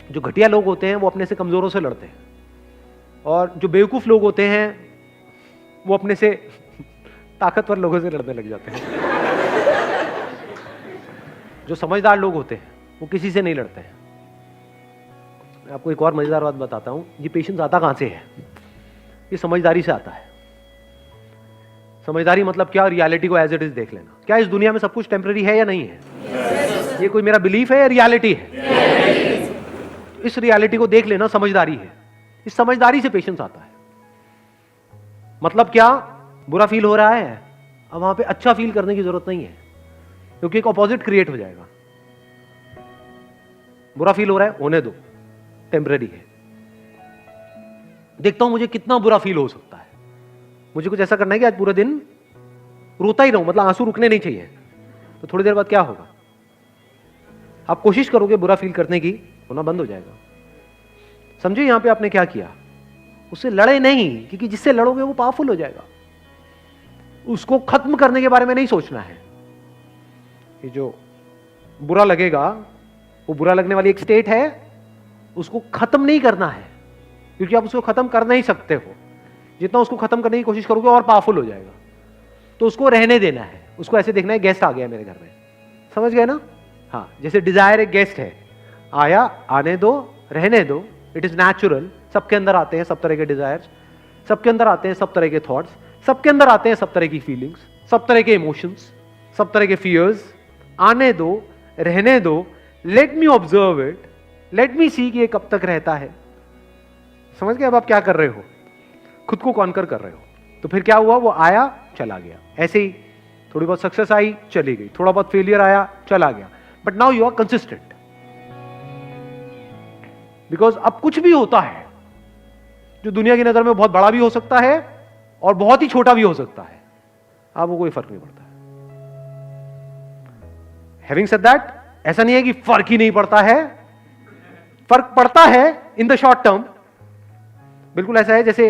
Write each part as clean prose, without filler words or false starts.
जो घटिया लोग होते हैं वो अपने से कमजोरों से लड़ते हैं, और जो बेवकूफ लोग होते हैं वो अपने से ताकतवर लोगों से लड़ने लग जाते हैं। जो समझदार लोग होते हैं वो किसी से नहीं लड़ते हैं। मैं आपको एक और मजेदार बात बताता हूं, ये पेशेंस आता कहां से है? ये समझदारी से आता है। समझदारी मतलब क्या? रियलिटी को एज इट इज देख लेना। क्या इस दुनिया में सब कुछ टेम्पररी है या नहीं है? ये कोई मेरा बिलीफ है या रियलिटी है? इस रियलिटी को देख लेना समझदारी है। इस समझदारी से पेशेंस आता है। मतलब क्या? बुरा फील हो रहा है, अब वहां पे अच्छा फील करने की जरूरत नहीं है, क्योंकि एक ऑपोजिट क्रिएट हो जाएगा। बुरा फील हो रहा है, होने दो, टेम्पररी है। देखता हूं मुझे कितना बुरा फील हो सकता है। मुझे कुछ ऐसा करना है कि आज पूरे दिन रोता ही रहूं, मतलब आंसू रुकने नहीं चाहिए। तो थोड़ी देर बाद क्या होगा? आप कोशिश करोगे बुरा फील करने की, होना बंद हो जाएगा। समझे यहां पे आपने क्या किया? उससे लड़े नहीं, क्योंकि जिससे लड़ोगे वो पावरफुल हो जाएगा। उसको खत्म करने के बारे में नहीं सोचना है। ये जो बुरा लगेगा, वो बुरा लगने वाली एक स्टेट है, उसको खत्म नहीं करना है, क्योंकि आप उसको खत्म कर नहीं सकते हो। जितना उसको खत्म करने की कोशिश करोगे और पावरफुल हो जाएगा। तो उसको रहने देना है। उसको ऐसे देखना है, गेस्ट आ गया मेरे घर में, समझ गए ना? हाँ, जैसे डिजायर एक गेस्ट है, आया, आने दो, रहने दो, इट इज नेचुरल। सबके अंदर आते हैं सब तरह के डिजायर्स, सबके अंदर आते हैं सब तरह के थॉट्स, सबके अंदर आते हैं सब तरह की फीलिंग्स, सब तरह के इमोशंस, सब तरह के फियर्स। आने दो, रहने दो, let me observe it, let me see कि ये कब तक रहता है। समझ गए अब आप क्या कर रहे हो? खुद को कॉन्कर कर रहे हो। तो फिर क्या हुआ? वो आया, चला गया। ऐसे ही थोड़ी बहुत सक्सेस आई, चली गई, थोड़ा बहुत फेलियर आया, चला गया। But now you are consistent, because अब कुछ भी होता है जो दुनिया की नजर में बहुत बड़ा भी हो सकता है और बहुत ही छोटा भी हो सकता है, आपको कोई फर्क नहीं पड़ता है। हैविंग सेड दैट, ऐसा नहीं है कि फर्क ही नहीं पड़ता है, फर्क पड़ता है इन द शॉर्ट टर्म। बिल्कुल ऐसा है जैसे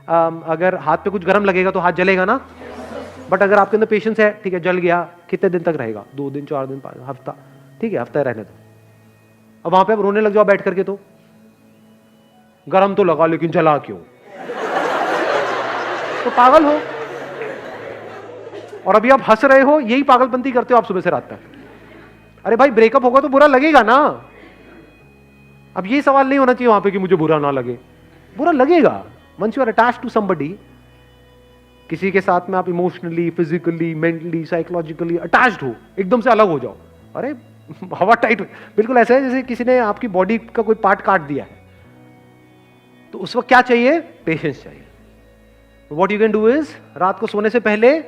अगर हाथ पे कुछ गर्म लगेगा तो हाथ जलेगा ना, बट अगर आपके अंदर पेशेंस है, ठीक है, जल गया, कितने दिन तक रहेगा? 2 दिन, 4 दिन, 5 हफ्ता, ठीक है, हफ्ता रहने दो। अब वहां पे आप रोने लग जाओ बैठ करके, तो गरम तो लगा लेकिन जला क्यों? तो पागल हो। और अभी आप हंस रहे हो, यही पागलपंती करते हो आप सुबह से रात तक। अरे भाई, ब्रेकअप होगा तो बुरा लगेगा ना। अब ये सवाल नहीं होना चाहिए वहां पे कि मुझे बुरा ना लगे। बुरा लगेगा। Once you are attached to somebody, किसी के साथ में आप emotionally, physically, mentally, psychologically attached हो, एकदम से अलग हो जाओ, अरे हवा टाइट। बिल्कुल ऐसा है जैसे किसी ने आपकी बॉडी का कोई पार्ट काट दिया है, तो उस वक्त क्या चाहिए? पेशेंस चाहिए। What you can do is, रात को सोने से पहले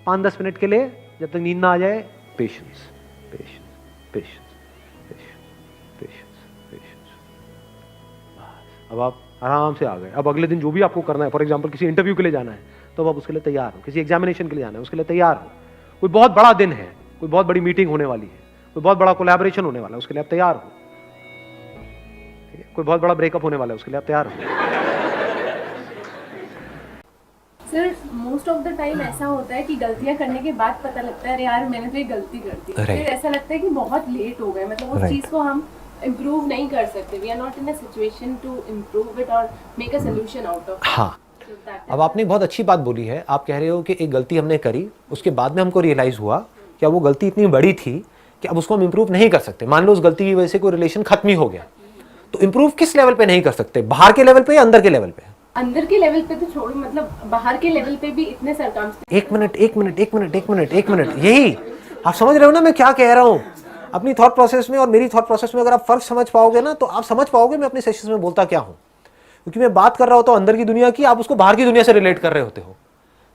5-10 मिनट के लिए, जब तक नींद ना आ जाए, patience, patience, patience, patience, patience. अब आप आराम से आ गए। अब अगले दिन जो भी आपको करना है, फॉर एग्जांपल किसी इंटरव्यू के लिए जाना है, तो अब आप उसके लिए तैयार हो। किसी एग्जामिनेशन के लिए जाना है, उसके लिए तैयार हो। कोई बहुत बड़ा दिन है, कोई बहुत बड़ी मीटिंग होने वाली है, कोई बहुत बड़ा कोलैबोरेशन होने वाला है, उसके लिए आप तैयार हो। कोई बहुत बड़ा ब्रेकअप होने वाला है, उसके लिए आप तैयार हो। Sir, most of the time ऐसा होता है कि गलतियां करने के बाद पता लगता है अरे यार मैंने तो ये गलती कर दी। फिर ऐसा लगता है कि बहुत लेट हो गए, मतलब उस चीज को हम इम्प्रूव नहीं कर सकते। We are not in a situation to improve it और make a solution out of. हाँ, अब आपने बहुत अच्छी बात बोली है। आप कह रहे हो कि एक गलती हमने करी, उसके बाद में हमको रियलाइज हुआ कि वो गलती इतनी बड़ी थी कि अब उसको हम इम्प्रूव नहीं कर सकते। मान लो उस गलती की वजह से कोई रिलेशन खत्म ही हो गया, तो इम्प्रूव किस लेवल पे नहीं कर सकते? बाहर के लेवल पे या अंदर के लेवल पे? अंदर के लेवल पे तो छोड़ो, मतलब बाहर के लेवल पे भी इतने सर्कमस्टेंसेस। एक मिनट, यही आप समझ रहे हो ना मैं क्या कह रहा हूँ? अपनी थॉट प्रोसेस में और मेरी थॉट प्रोसेस में अगर आप फर्क समझ पाओगे ना, तो आप समझ पाओगे मैं अपने सेशंस में बोलता क्या हूँ। क्योंकि मैं बात कर रहा होता हूँ अंदर की दुनिया की, आप उसको बाहर की दुनिया से रिलेट कर रहे होते हो।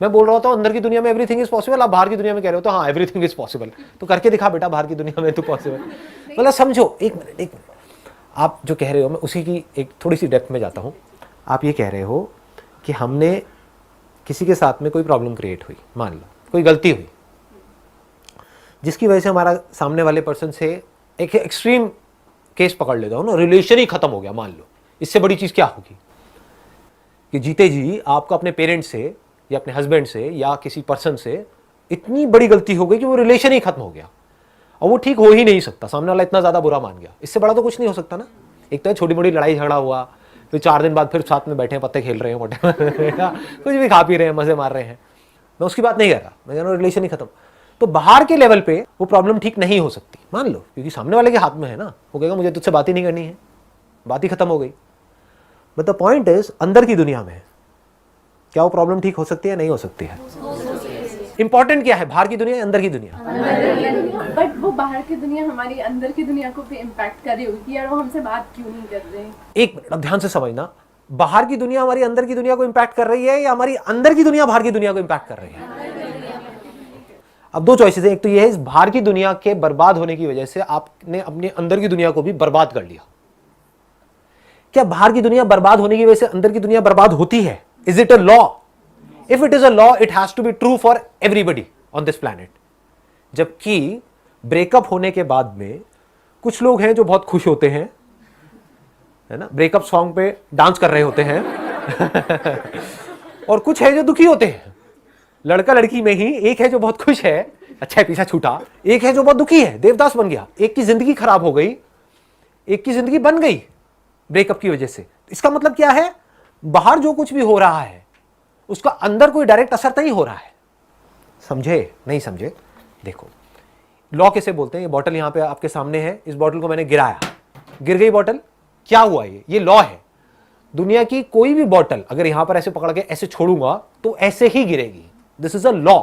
मैं बोल रहा होता हूँ अंदर की दुनिया में एवरीथिंग इज पॉसिबल, आप बाहर की दुनिया में कह रहे हो तो हाँ एवरीथिंग इज पॉसिबल। तो करके दिखा बेटा बाहर की दुनिया में तो पॉसिबल। मतलब समझो, एक मिनट, आप जो कह रहे हो मैं उसी की एक थोड़ी सी डेप्थ में जाता हूँ। आप ये कह रहे हो कि हमने किसी के साथ में कोई प्रॉब्लम क्रिएट हुई, मान लो कोई गलती हुई, जिसकी वजह से हमारा सामने वाले पर्सन से एक एक्सट्रीम केस पकड़ लेता हूँ ना, रिलेशन ही खत्म हो गया मान लो। इससे बड़ी चीज़ क्या होगी कि जीते जी आपका अपने पेरेंट्स से या अपने हस्बैंड से या किसी पर्सन से इतनी बड़ी गलती हो गई कि वो रिलेशन ही खत्म हो गया। और वो ठीक हो ही नहीं सकता, सामने वाला इतना ज्यादा बुरा मान गया, इससे बड़ा तो कुछ नहीं हो सकता ना। एक तो छोटी मोटी लड़ाई झगड़ा हुआ, फिर 4 दिन बाद फिर साथ में बैठे हैं, पत्ते खेल रहे हैं, मोटे कुछ भी खा पी रहे हैं, मजे मार रहे हैं, मैं उसकी बात नहीं कर रहा, मैं कह रहा हूँ रिलेशन ही खत्म। तो बाहर के लेवल पे वो प्रॉब्लम ठीक नहीं हो सकती, मान लो, क्योंकि सामने वाले के हाथ में है ना, वो कहेगा मुझे तुझसे बात ही नहीं करनी है, बात ही खत्म हो गई। बट द पॉइंट इज अंदर की दुनिया में क्या वो प्रॉब्लम ठीक हो सकती है, नहीं हो सकती है? इंपॉर्टेंट क्या है, बाहर की दुनिया, अंदर की दुनिया? बट वो बाहर की दुनिया हमारी अंदर की दुनिया को भी इम्पैक्ट कर रही होगी कि यार वो हमसे बात क्यों नहीं कर रहे। एक मिनट, अब ध्यान से समझना, बाहर की दुनिया हमारी अंदर की दुनिया को इंपैक्ट कर रही है या हमारी अंदर की दुनिया बाहर की दुनिया को इंपैक्ट कर रही है? अब 2 चॉइसेस हैं, एक तो ये है इस बाहर की दुनिया के बर्बाद होने की वजह से आपने अपने अंदर की दुनिया को भी बर्बाद कर लिया। क्या बाहर की दुनिया बर्बाद होने की वजह से अंदर की दुनिया बर्बाद होती है? Is it a law? If it is a law, it has to be true for everybody on this planet. जबकि ब्रेकअप होने के बाद में कुछ लोग हैं जो बहुत खुश होते हैं, है ना, ब्रेकअप सॉन्ग पे डांस कर रहे होते हैं और कुछ है जो दुखी होते हैं। लड़का लड़की में ही एक है जो बहुत खुश है, अच्छा है पीछा छूटा, एक है जो बहुत दुखी है, देवदास बन गया। एक की जिंदगी खराब हो गई, एक की जिंदगी बन गई ब्रेकअप की वजह से। इसका मतलब क्या है, बाहर जो कुछ भी हो रहा है उसका अंदर कोई डायरेक्ट असर नहीं हो रहा है। समझे? नहीं समझे? देखो, लॉ किसे बोलते हैं? ये बॉटल यहां पे आपके सामने है, इस बॉटल को मैंने गिराया, गिर गई बॉटल, क्या हुआ? ये लॉ है। दुनिया की कोई भी बॉटल अगर यहां पर ऐसे पकड़ के ऐसे छोड़ूंगा तो ऐसे ही गिरेगी। This is a law.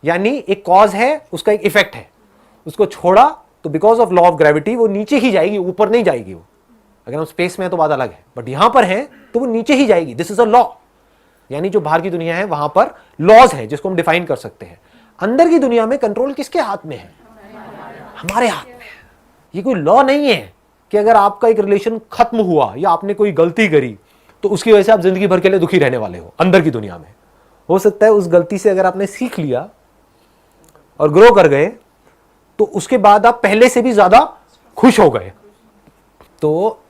यानी एक कॉज है, उसका एक इफेक्ट है, उसको छोड़ा तो because of law of gravity वो नीचे ही जाएगी, ऊपर नहीं जाएगी। वो अगर हम स्पेस में है तो बात अलग है, बट यहां पर है तो वो नीचे ही जाएगी। This is a law. यानी जो बाहर की दुनिया है वहां पर लॉज है जिसको हम डिफाइन कर सकते हैं। अंदर की दुनिया में कंट्रोल किसके हाथ में है? हमारे हाथ में है। ये कोई लॉ नहीं है कि अगर आपका एक रिलेशन खत्म हुआ या आपने कोई गलती करी तो उसकी वजह से आप जिंदगी भर के लिए दुखी रहने वाले हो। अंदर की दुनिया में हो सकता है उस गलती से अगर आपने सीख लिया और ग्रो कर गए तो उसके बाद आप पहले से भी ज्यादा खुश हो गए। तो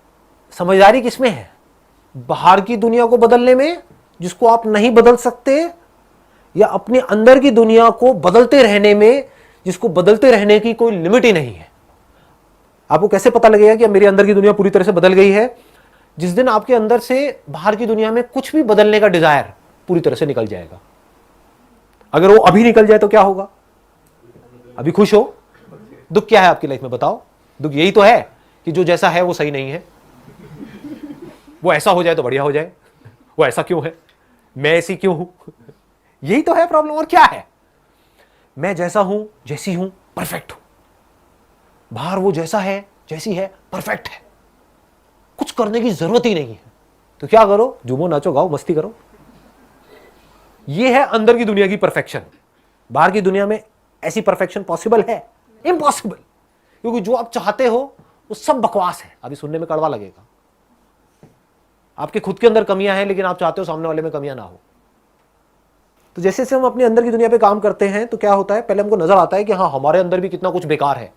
समझदारी किसमें है? बाहर की दुनिया को बदलने में, जिसको आप नहीं बदल सकते, या अपने अंदर की दुनिया को बदलते रहने में, जिसको बदलते रहने की कोई लिमिट ही नहीं है। आपको कैसे पता लगेगा कि मेरी अंदर की दुनिया पूरी तरह से बदल गई है? जिस दिन आपके अंदर से बाहर की दुनिया में कुछ भी बदलने का डिजायर पूरी तरह से निकल जाएगा। अगर वो अभी निकल जाए तो क्या होगा? अभी खुश हो, दुख क्या है आपकी लाइफ में बताओ? दुख यही तो है कि जो जैसा है वो सही नहीं है, वो ऐसा हो जाए तो बढ़िया हो जाए, वो ऐसा क्यों है, मैं ऐसी क्यों हूं, यही तो है प्रॉब्लम। और क्या है? मैं जैसा हूं, जैसी हूं, परफेक्ट हूं। बाहर वो जैसा है, जैसी है, परफेक्ट है, कुछ करने की जरूरत ही नहीं है। तो क्या करो? झूमो, नाचो, गाओ, मस्ती करो। ये है अंदर की दुनिया की परफेक्शन। बाहर की दुनिया में ऐसी परफेक्शन पॉसिबल है? इम्पॉसिबल। क्योंकि जो आप चाहते हो वो सब बकवास है। अभी सुनने में कड़वा लगेगा, आपके खुद के अंदर कमियां हैं लेकिन आप चाहते हो सामने वाले में कमियां ना हो। तो जैसे जैसे हम अपने अंदर की दुनिया पे काम करते हैं तो क्या होता है, पहले हमको नजर आता है कि हाँ हमारे अंदर भी कितना कुछ बेकार है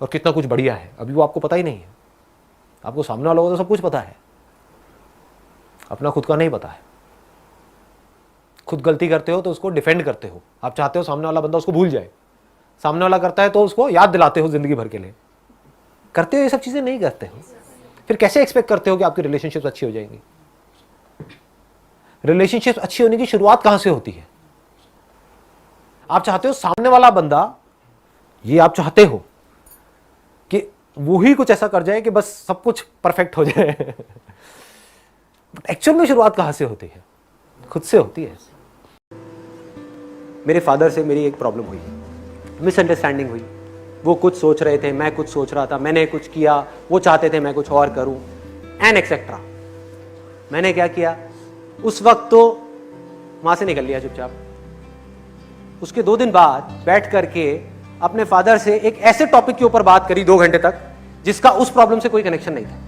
और कितना कुछ बढ़िया है। अभी वो आपको पता ही नहीं है। आपको सामने वालों को तो सब कुछ पता है, अपना खुद का नहीं पता है। खुद गलती करते हो तो उसको डिफेंड करते हो, आप चाहते हो सामने वाला बंदा उसको भूल जाए। सामने वाला करता है तो उसको याद दिलाते हो जिंदगी भर के लिए। करते हो ये सब चीजें? नहीं करते हो। फिर कैसे एक्सपेक्ट करते हो कि आपकी रिलेशनशिप्स अच्छी हो जाएंगी? रिलेशनशिप्स अच्छी होने की शुरुआत कहां से होती है? आप चाहते हो सामने वाला बंदा, ये आप चाहते हो कि वो ही कुछ ऐसा कर जाए कि बस सब कुछ परफेक्ट हो जाए। बट एक्चुअल में शुरुआत कहां से होती है? खुद से होती है। मेरे फादर से मेरी एक प्रॉब्लम हुई, मिसअंडरस्टैंडिंग हुई। वो कुछ सोच रहे थे, मैं कुछ सोच रहा था, मैंने कुछ किया, वो चाहते थे मैं कुछ और करूं, एंड एक्सेट्रा। मैंने क्या किया? उस वक्त तो वहां से निकल लिया चुपचाप। उसके 2 दिन बाद बैठ करके अपने फादर से एक ऐसे टॉपिक के ऊपर बात करी 2 घंटे तक जिसका उस प्रॉब्लम से कोई कनेक्शन नहीं था।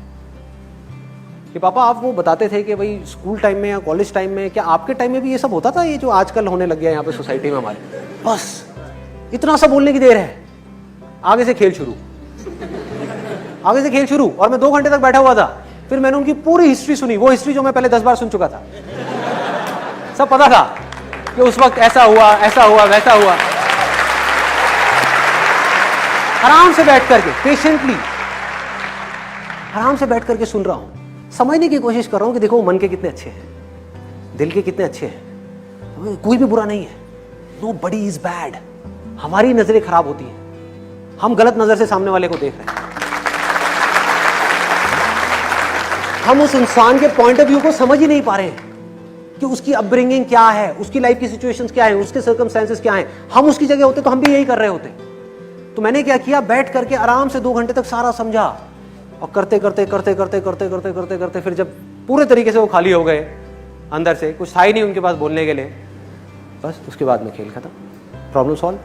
कि पापा आप वो बताते थे कि भाई स्कूल टाइम में या कॉलेज टाइम में, क्या आपके टाइम में भी ये सब होता था, ये जो आजकल होने लग गया यहाँ पे सोसाइटी में हमारे? बस इतना सा बोलने की देर है, आगे से खेल शुरू, आगे से खेल शुरू। और मैं 2 घंटे तक बैठा हुआ था। फिर मैंने उनकी पूरी हिस्ट्री सुनी, वो हिस्ट्री जो मैं पहले 10 बार सुन चुका था। सब पता था कि उस वक्त ऐसा हुआ, वैसा हुआ। आराम से बैठ करके, पेशेंटली आराम से बैठ करके सुन रहा हूं, समझने की कोशिश कर रहा हूं कि देखो मन के कितने अच्छे हैं, दिल के कितने अच्छे हैं, कोई भी बुरा नहीं है। Nobody is bad. हमारी नजरें खराब होती हैं, हम गलत नजर से सामने वाले को देख रहे हैं, हम उस इंसान के पॉइंट ऑफ व्यू को समझ ही नहीं पा रहे हैं कि उसकी अपब्रिंगिंग क्या है, उसकी लाइफ की सिचुएशंस क्या है, उसके सर्कमस्टेंसेस क्या हैं। हम उसकी जगह होते तो हम भी यही कर रहे होते। तो मैंने क्या किया, बैठ करके आराम से 2 घंटे तक सारा समझा, और करते करते करते करते करते करते करते करते फिर जब पूरे तरीके से वो खाली हो गए, अंदर से कुछ था ही नहीं उनके पास बोलने के लिए, बस उसके बाद में खेल खत्म, प्रॉब्लम सॉल्व।